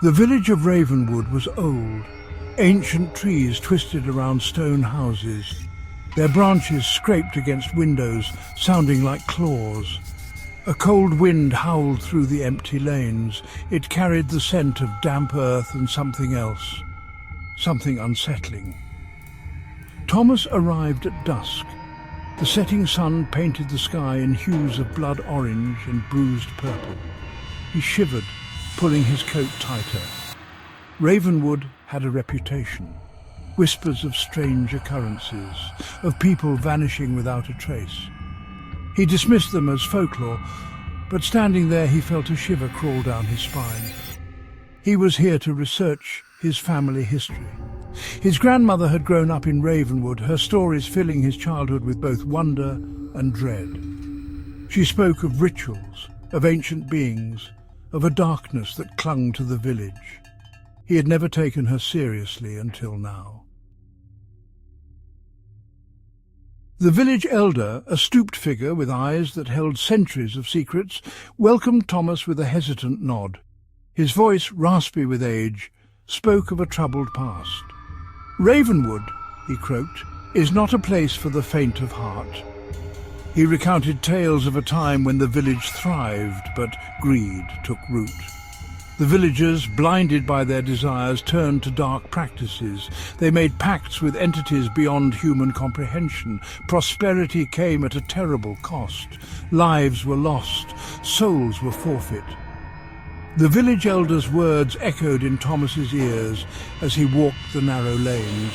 The village of Ravenwood was old. Ancient trees twisted around stone houses. Their branches scraped against windows, sounding like claws. A cold wind howled through the empty lanes. It carried the scent of damp earth and something else, something unsettling. Thomas arrived at dusk. The setting sun painted the sky in hues of blood orange and bruised purple. He shivered, pulling his coat tighter. Ravenwood had a reputation. Whispers of strange occurrences, of people vanishing without a trace. He dismissed them as folklore, but standing there he felt a shiver crawl down his spine. He was here to research his family history. His grandmother had grown up in Ravenwood, her stories filling his childhood with both wonder and dread. She spoke of rituals, of ancient beings, of a darkness that clung to the village. He had never taken her seriously until now. The village elder, a stooped figure with eyes that held centuries of secrets, welcomed Thomas with a hesitant nod. His voice, raspy with age, spoke of a troubled past. "Ravenwood," he croaked, "is not a place for the faint of heart." He recounted tales of a time when the village thrived, but greed took root. The villagers, blinded by their desires, turned to dark practices. They made pacts with entities beyond human comprehension. Prosperity came at a terrible cost. Lives were lost. Souls were forfeit. The village elder's words echoed in Thomas's ears as he walked the narrow lanes.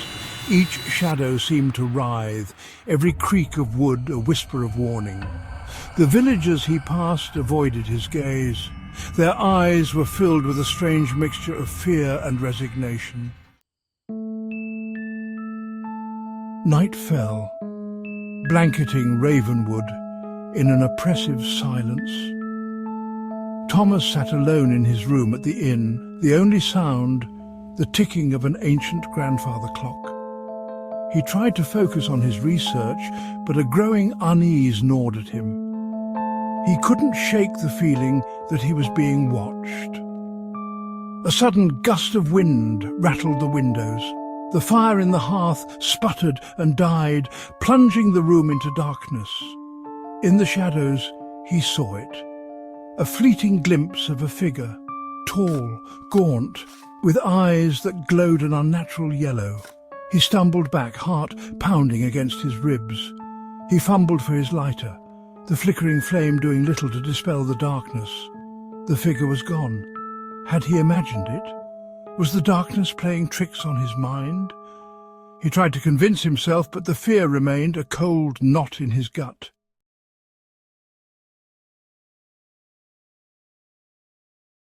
Each shadow seemed to writhe, every creak of wood a whisper of warning. The villagers he passed avoided his gaze. Their eyes were filled with a strange mixture of fear and resignation. Night fell, blanketing Ravenwood in an oppressive silence. Thomas sat alone in his room at the inn, the only sound, the ticking of an ancient grandfather clock. He tried to focus on his research, but a growing unease gnawed at him. He couldn't shake the feeling that he was being watched. A sudden gust of wind rattled the windows. The fire in the hearth sputtered and died, plunging the room into darkness. In the shadows, he saw it. A fleeting glimpse of a figure, tall, gaunt, with eyes that glowed an unnatural yellow. He stumbled back, heart pounding against his ribs. He fumbled for his lighter, the flickering flame doing little to dispel the darkness. The figure was gone. Had he imagined it? Was the darkness playing tricks on his mind? He tried to convince himself, but the fear remained, a cold knot in his gut.